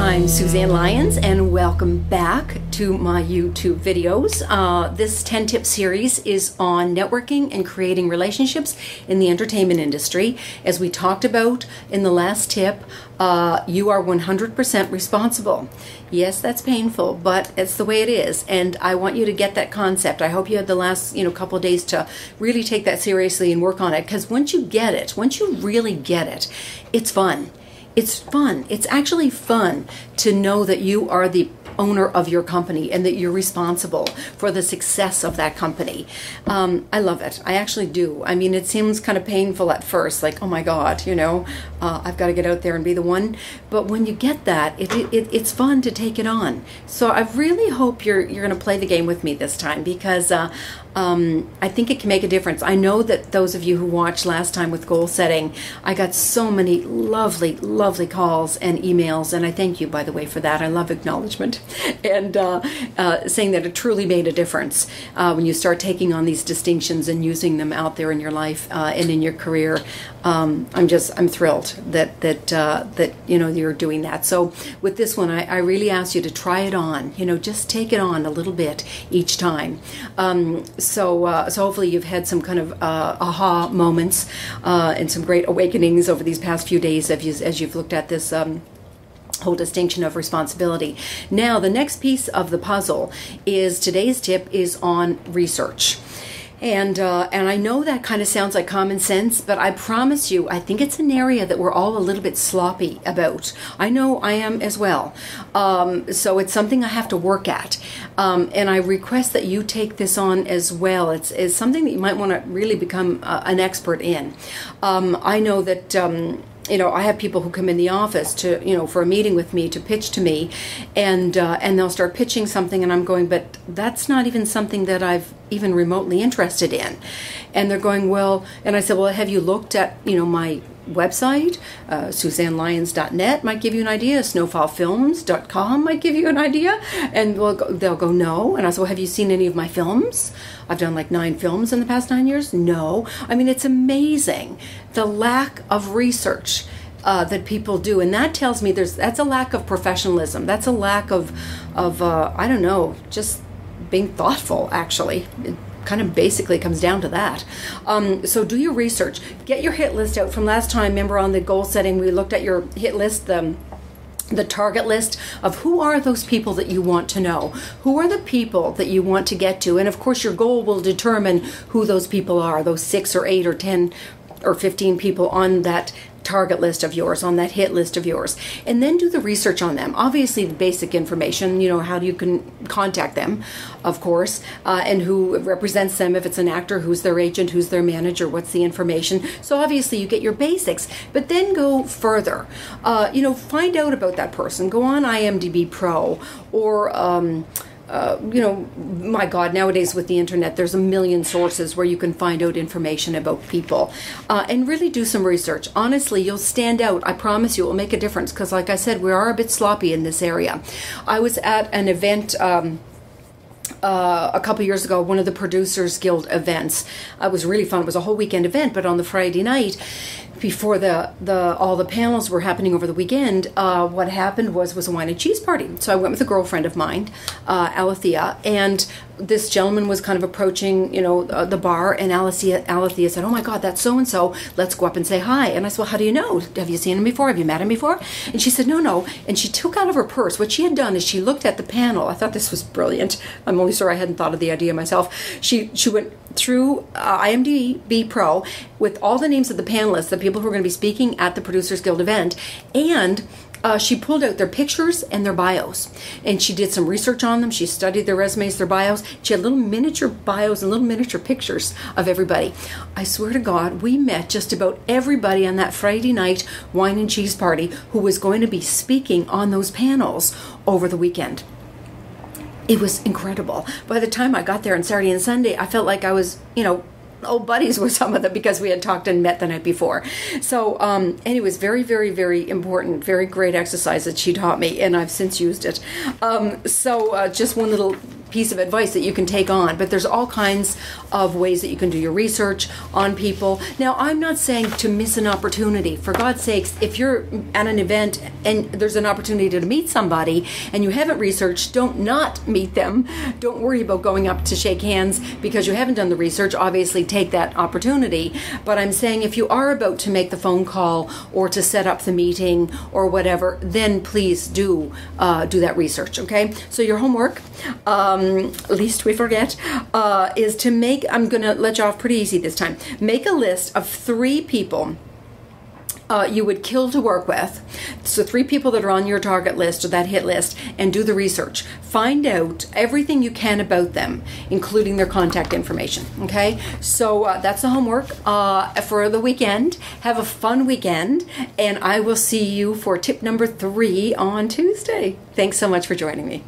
I'm Suzanne Lyons and welcome back to my YouTube videos. This 10-tip series is on networking and creating relationships in the entertainment industry. As we talked about in the last tip, you are 100% responsible. Yes, that's painful, but it's the way it is, and I want you to get that concept. I hope you had the last couple of days to really take that seriously and work on it, because once you get it, once you really get it, it's fun. It's fun. It's actually fun to know that you are the owner of your company and that you're responsible for the success of that company. I love it. I actually do. I mean, it seems kind of painful at first, like, oh my God, I've got to get out there and be the one. But when you get that, it's fun to take it on. So I really hope you're going to play the game with me this time, because I think it can make a difference. I know that those of you who watched last time with goal setting, I got so many lovely, lovely calls and emails, and I thank you, by the way, for that. I love acknowledgement and saying that it truly made a difference when you start taking on these distinctions and using them out there in your life and in your career. I'm thrilled that you're doing that. So with this one, I really ask you to try it on. Just take it on a little bit each time. So hopefully you've had some kind of aha moments and some great awakenings over these past few days as you've looked at this whole distinction of responsibility. Now, the next piece of the puzzle is today's tip is on research. And I know that kind of sounds like common sense, but I promise you, I think it's an area that we're all a little bit sloppy about. I know I am as well. So it's something I have to work at. And I request that you take this on as well. It's something that you might want to really become an expert in. I know that I have people who come in the office to, for a meeting with me to pitch to me, and they'll start pitching something, and I'm going, but that's not even something that I've even remotely interested in. And they're going, well, and I said, well, have you looked at, my website? SUZANNELYONS.net might give you an idea. SnowfallFilms.com might give you an idea. And they'll go, no. And I said, well, have you seen any of my films? I've done like 9 films in the past 9 years. No. I mean, it's amazing the lack of research that people do, and that tells me that's a lack of professionalism. That's a lack of I don't know, just being thoughtful. Actually, it kind of basically comes down to that. So do your research. Get your hit list out from last time. Remember on the goal setting, we looked at your hit list, the target list of who are those people that you want to know. Who are the people that you want to get to? And of course, your goal will determine who those people are, those 6 or 8 or 10 or 15 people on that target list of yours, on that hit list of yours. And then do the research on them. Obviously, the basic information, how you can contact them, of course, and who represents them, if it's an actor, who's their agent, who's their manager, what's the information. So obviously you get your basics, but then go further. Find out about that person. Go on IMDb Pro or my God, nowadays with the internet, there's a million sources where you can find out information about people, and really do some research. Honestly, you'll stand out. I promise you, it will make a difference, because like I said, we are a bit sloppy in this area. I was at an event a couple years ago, one of the Producers Guild events. It was really fun. It was a whole weekend event, but on the Friday night, before all the panels were happening over the weekend, what happened was a wine and cheese party. So I went with a girlfriend of mine, Alethea, and this gentleman was kind of approaching, the bar, and Alethea said, oh my God, that's so-and-so, let's go up and say hi. And I said, well, how do you know? Have you seen him before? Have you met him before? And she said, no. And she took out of her purse, what she had done is she looked at the panel. I thought this was brilliant. I'm only sorry I hadn't thought of the idea myself. She went through IMDb Pro with all the names of the panelists, the people who are going to be speaking at the Producers Guild event, and she pulled out their pictures and their bios, and she did some research on them. She studied their resumes, their bios. She had little miniature bios and little miniature pictures of everybody. I swear to God, we met just about everybody on that Friday night wine and cheese party who was going to be speaking on those panels over the weekend. It was incredible. By the time I got there on Saturday and Sunday, I felt like I was, old buddies with some of them, because we had talked and met the night before. So, and it was very, very, very important, very great exercise that she taught me, and I've since used it. Just one little piece of advice that you can take on, but there's all kinds of ways that you can do your research on people. Now, I'm not saying to miss an opportunity. For God's sakes, if you're at an event and there's an opportunity to meet somebody and you haven't researched, don't not meet them. Don't worry about going up to shake hands because you haven't done the research. Obviously, take that opportunity. But I'm saying if you are about to make the phone call or to set up the meeting or whatever, then please do that research, okay? So your homework, least we forget, is to make, I'm going to let you off pretty easy this time, make a list of 3 people you would kill to work with. So 3 people that are on your target list or that hit list, and do the research. Find out everything you can about them, including their contact information, okay? So that's the homework for the weekend. Have a fun weekend, and I will see you for tip number 3 on Tuesday. Thanks so much for joining me.